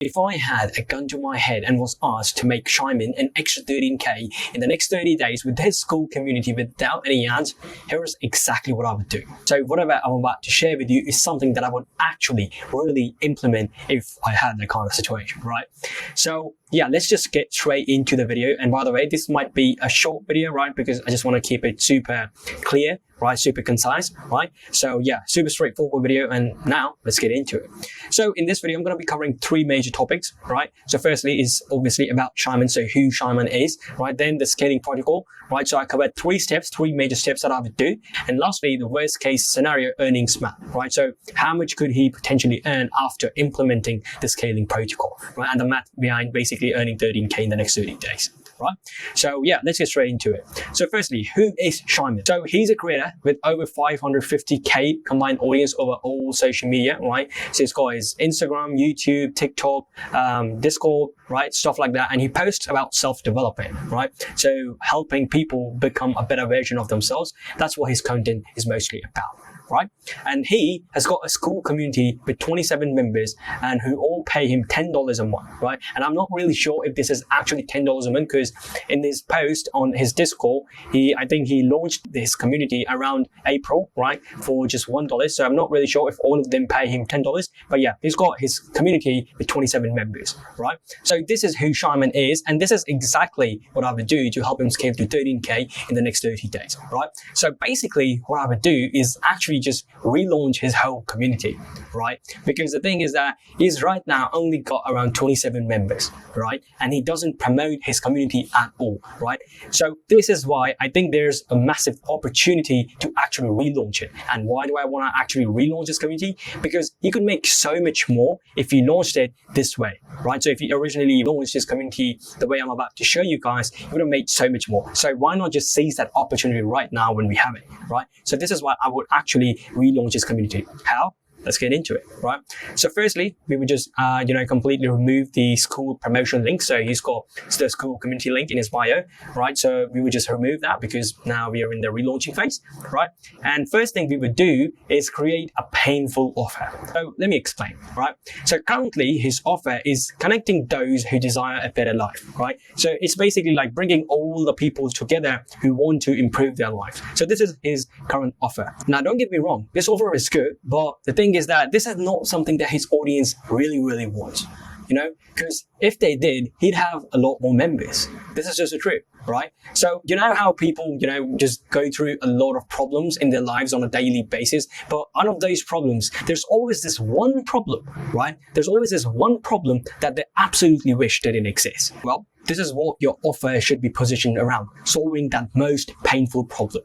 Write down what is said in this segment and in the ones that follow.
If I had a gun to my head and was asked to make Shimon an extra 13k in the next 30 days with his Skool community without any ads, here's exactly what I would do. So whatever I'm about to share with you is something that I would actually really implement if I had that kind of situation, right? So yeah, let's just get straight into the video. And by the way, this might be a short video, right? Because I just want to keep it super clear, right? Super concise, right? So yeah, super straightforward video. And now let's get into it. So in this video, I'm going to be covering three major topics, right? So firstly is obviously about Shimon. So who Shimon is, right? Then the scaling protocol, right? So I covered three major steps that I would do. And lastly, the worst case scenario earnings map, right? So how much could he potentially earn after implementing the scaling protocol, right? And the math behind basically earning 13k in the next 30 days. Right? So yeah, let's get straight into it. So firstly, who is Shimon? So he's a creator with over 550k combined audience over all social media, right? So he's got his Instagram, YouTube, TikTok, Discord, right? Stuff like that. And he posts about self-development, right? So helping people become a better version of themselves. That's what his content is mostly about. Right? And he has got a Skool community with 27 members and who all pay him $10 a month, right? And I'm not really sure if this is actually $10 a month because in this post on his Discord, I think he launched this community around April, right? For just $1. So I'm not really sure if all of them pay him $10, but yeah, he's got his community with 27 members, right? So this is who Shimon is. And this is exactly what I would do to help him scale to 13k in the next 30 days, right? So basically what I would do is actually just relaunch his whole community, right? Because the thing is that he's right now only got around 27 members, right? And he doesn't promote his community at all, right? So this is why I think there's a massive opportunity to actually relaunch it. And why do I want to actually relaunch this community? Because he could make so much more if he launched it this way, right? So if he originally launched his community the way I'm about to show you guys, he would have made so much more. So why not just seize that opportunity right now when we have it, right? So this is why I would actually relaunch his community. How? Let's get into it, right? So firstly, we would just, completely remove the Skool promotion link. So he's got the Skool community link in his bio, right? So we would just remove that because now we are in the relaunching phase, right? And first thing we would do is create a painful offer. So let me explain, right? So currently his offer is connecting those who desire a better life, right? So it's basically like bringing all the people together who want to improve their lives. So this is his current offer. Now, don't get me wrong. This offer is good, but the thing is that this is not something that his audience really wants, because if they did, he'd have a lot more members. This is just the truth, right? So you know how people, just go through a lot of problems in their lives on a daily basis, but out of those problems, there's always this one problem, right? There's always this one problem that they absolutely wish didn't exist. Well, this is what your offer should be positioned around, solving that most painful problem,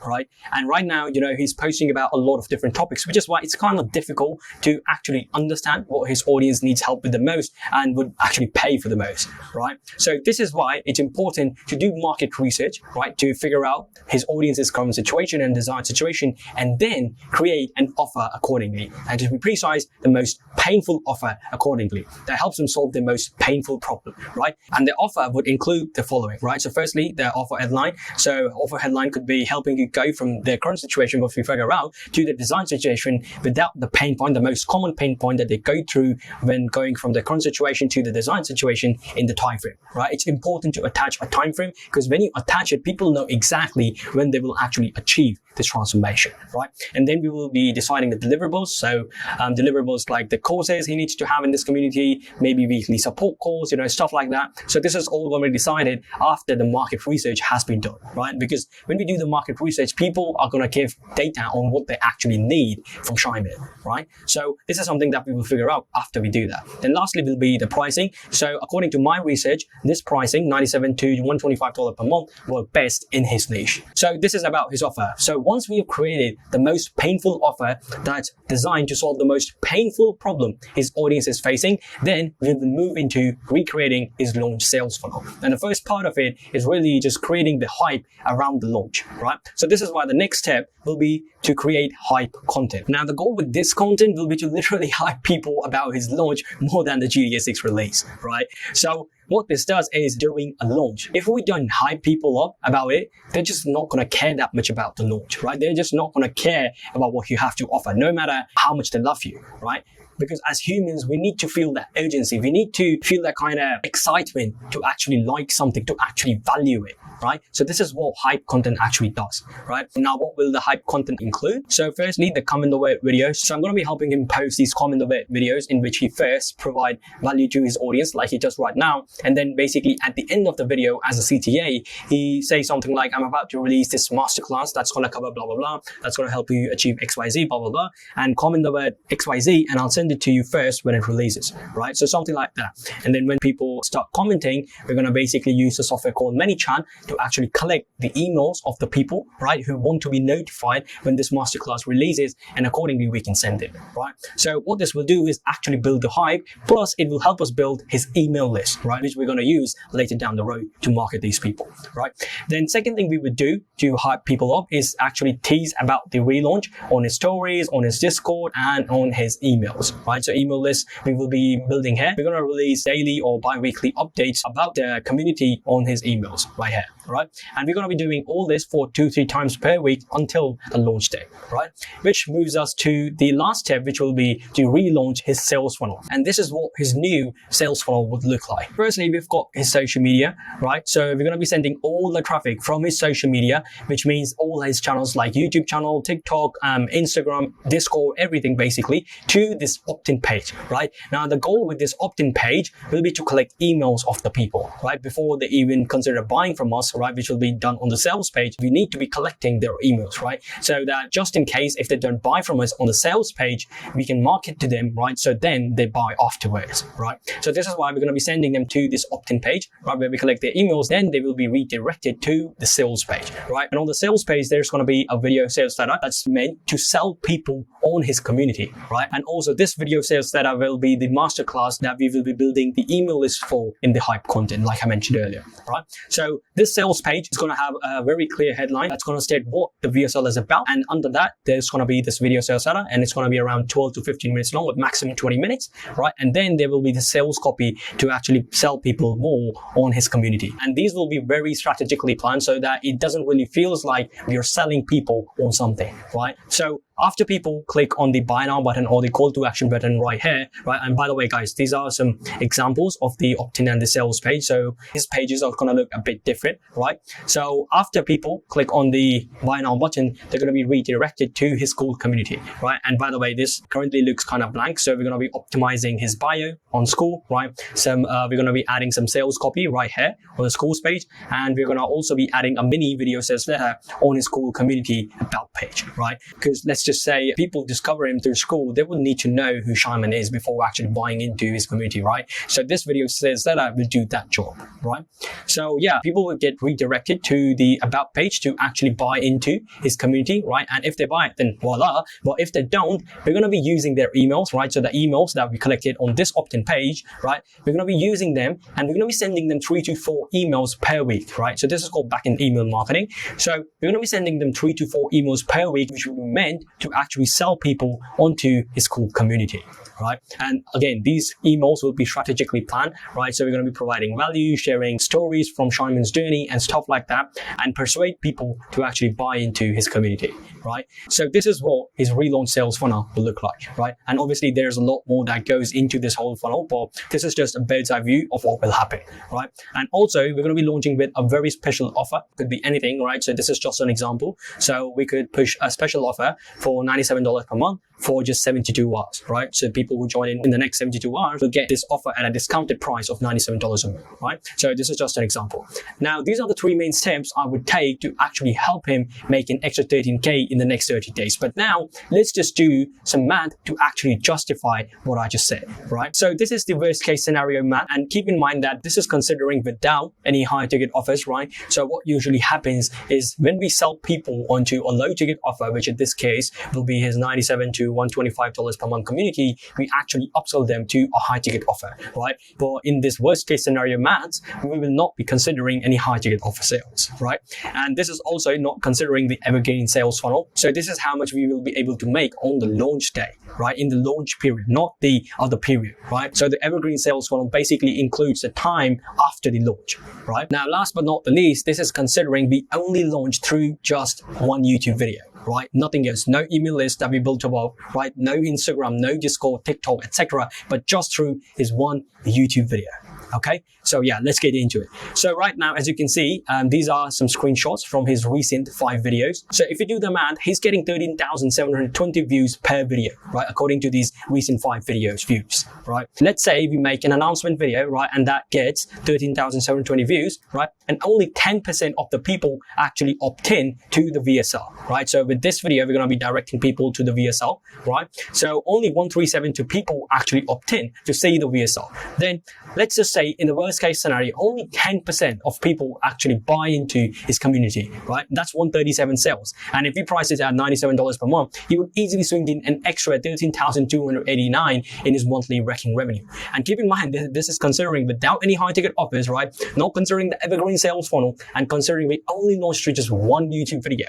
right? And right now, he's posting about a lot of different topics, which is why it's kind of difficult to actually understand what his audience needs help with the most and would actually pay for the most, right? So this is why it's important to do market research, right? To figure out his audience's current situation and desired situation, and then create an offer accordingly. And to be precise, the most painful offer accordingly. That helps them solve the most painful problem, right? And the offer would include the following, right? So firstly, the offer headline. So offer headline could be helping you go from their current situation, what we figure out, to the design situation without the pain point, the most common pain point that they go through when going from the current situation to the design situation in the time frame, right? It's important to attach a time frame because when you attach it, people know exactly when they will actually achieve this transformation, right? And then we will be deciding the deliverables. So deliverables like the courses he needs to have in this community, maybe weekly support calls, stuff like that. So this is all going to be decided after the market research has been done, right? Because when we do the market research, people are going to give data on what they actually need from Shimon, right? So this is something that we will figure out after we do that. Then lastly will be the pricing. So according to my research, this pricing, $97 to $125 per month, work best in his niche. So this is about his offer. So once we have created the most painful offer that's designed to solve the most painful problem his audience is facing, then we will move into recreating his launch sales funnel. And the first part of it is really just creating the hype around the launch, right? So this is why the next step will be to create hype content. Now, the goal with this content will be to literally hype people about his launch more than the GTA 6 release, right? So what this does is during a launch, if we don't hype people up about it, they're just not going to care that much about the launch, right? They're just not going to care about what you have to offer, no matter how much they love you, right? Because as humans, we need to feel that urgency. We need to feel that kind of excitement to actually like something, to actually value it, right? So this is what hype content actually does, right? Now, what will the hype content include? So firstly, the comment the word videos. So I'm going to be helping him post these comment the word videos in which he first provide value to his audience like he does right now. And then basically at the end of the video as a CTA, he says something like, I'm about to release this masterclass that's going to cover blah, blah, blah. That's going to help you achieve XYZ, blah, blah, blah. And comment the word XYZ and I'll send it to you first when it releases, right? So something like that. And then when people start commenting, we're going to basically use a software called ManyChat to actually collect the emails of the people, right, who want to be notified when this masterclass releases, and accordingly we can send it, right? So what this will do is actually build the hype, plus it will help us build his email list, right, which we're going to use later down the road to market these people, right? Then second thing we would do to hype people up is actually tease about the relaunch on his stories, on his Discord, and on his emails, right? So email list we will be building here. We're going to release daily or bi-weekly updates about the community on his emails right here, right? And we're going to be doing all this for 2-3 times per week until the launch day, right? Which moves us to the last step, which will be to relaunch his sales funnel. And this is what his new sales funnel would look like. Firstly, we've got his social media, right? So we're going to be sending all the traffic from his social media, which means all his channels like YouTube channel, TikTok, Instagram, Discord, everything basically, to this opt-in page, right? Now, the goal with this opt-in page will be to collect emails of the people, right? Before they even consider buying from us, right? Which will be done on the sales page. We need to be collecting their emails, right? So that just in case if they don't buy from us on the sales page, we can market to them, right? So then they buy afterwards, right? So this is why we're going to be sending them to this opt-in page, right? Where we collect their emails, then they will be redirected to the sales page, right? And on the sales page, there's going to be a video sales letter that's meant to sell people on his community, right? And also this video sales letter will be the masterclass that we will be building the email list for in the hype content, like I mentioned earlier, right? So this sales page is going to have a very clear headline that's going to state what the VSL is about. And under that, there's going to be this video sales letter, and it's going to be around 12 to 15 minutes long with maximum 20 minutes, right? And then there will be the sales copy to actually sell people more on his community. And these will be very strategically planned so that it doesn't really feels like we are selling people on something, right? So after people click on the buy now button or the call to action button right here, right? And by the way, guys, these are some examples of the opt-in and the sales page. So his pages are going to look a bit different, right? So after people click on the buy now button, they're going to be redirected to his Skool community, right? And by the way, this currently looks kind of blank. So we're going to be optimizing his bio on Skool, right? We're going to be adding some sales copy right here on the Skool page. And we're going to also be adding a mini video sales letter on his Skool community about page, right? Because let's just say people discover him through Skool, they would need to know who Shimon is before actually buying into his community, right? So this video says that I will do that job, right? So yeah, people will get redirected to the about page to actually buy into his community, right? And if they buy it, then voila. But if they don't, we're going to be using their emails, right? So the emails that we collected on this opt-in page, right? We're going to be using them and we're going to be sending them 3 to 4 emails per week, right? So this is called back-end email marketing. So we're going to be sending them 3 to 4 emails per week, which will be meant to actually sell people onto his Skool community, right? And again, these emails will be strategically planned, right? So we're going to be providing value, sharing stories from Shimon's journey and stuff like that, and persuade people to actually buy into his community, right? So this is what his relaunch sales funnel will look like, right? And obviously there's a lot more that goes into this whole funnel, but this is just a bird's eye view of what will happen, right? And also we're going to be launching with a very special offer. Could be anything, right? So this is just an example. So we could push a special offer for $97 per month for just 72 hours, right? So people who join in the next 72 hours will get this offer at a discounted price of $97 a month, right? So this is just an example. Now, these are the 3 main steps I would take to actually help him make an extra 13K in the next 30 days. But now let's just do some math to actually justify what I just said, right? So this is the worst case scenario math, and keep in mind that this is considering without any high ticket offers, right? So what usually happens is when we sell people onto a low ticket offer, which in this case will be his $97 to $125 per month community, we actually upsell them to a high ticket offer, right? But in this worst case scenario maths, we will not be considering any high ticket offer sales, right? And this is also not considering the evergreen sales funnel. So this is how much we will be able to make on the launch day, right? In the launch period, not the other period, right? So the evergreen sales funnel basically includes the time after the launch, right? Now, last but not the least, this is considering we only launch through just one YouTube video, right? Nothing else. No email list that we built above, right? No Instagram, no Discord, TikTok, etc. But just through his one YouTube video. Okay, so yeah, let's get into it. So right now, as you can see, these are some screenshots from his recent 5 videos. So if you do the math, he's getting 13,720 views per video, right? According to these recent 5 videos views, right? Let's say we make an announcement video, right? And that gets 13,720 views, right? And only 10% of the people actually opt in to the VSL, right? So with this video, we're going to be directing people to the VSL, right? So only 137 people actually opt in to see the VSL. Then let's just say in the worst case scenario, only 10% of people actually buy into his community, right? That's 137 sales. And if he prices at $97 per month, he would easily swing in an extra 13,289 in his monthly wrecking revenue. And keep in mind, this is considering without any high ticket offers, right? Not considering the evergreen sales funnel, and considering we only launched through just one YouTube video.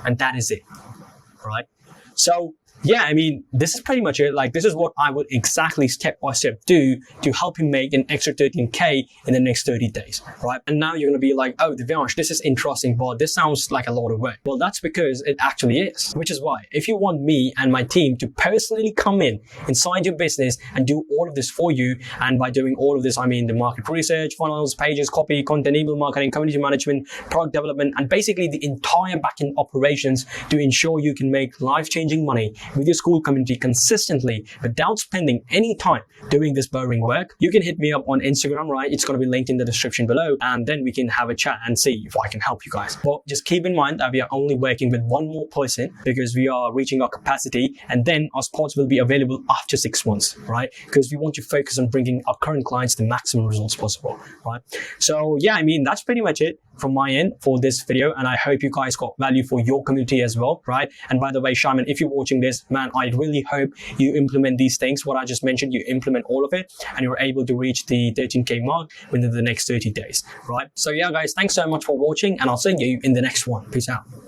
And that is it, right? So yeah, I mean, this is pretty much it. Like, this is what I would exactly step by step do to help him make an extra 13K in the next 30 days, right? And now you're going to be like, oh, Divyansh, this is interesting, but this sounds like a lot of work. Well, that's because it actually is, which is why if you want me and my team to personally come in inside your business and do all of this for you, and by doing all of this, I mean the market research, funnels, pages, copy, content, email marketing, community management, product development, and basically the entire backend operations to ensure you can make life-changing money with your Skool community consistently without spending any time doing this boring work, you can hit me up on Instagram, right? It's going to be linked in the description below, and then we can have a chat and see if I can help you guys. But just keep in mind that we are only working with one more person because we are reaching our capacity, and then our spots will be available after 6 months, right? Because we want to focus on bringing our current clients the maximum results possible, right? So yeah, I mean, that's pretty much it from my end for this video, and I hope you guys got value for your community as well, right? And by the way, Shimon, if you're watching this, man, I really hope you implement these things, what I just mentioned, you implement all of it, and you're able to reach the 13K mark within the next 30 days, right? So yeah, guys, thanks so much for watching, and I'll see you in the next one. Peace out.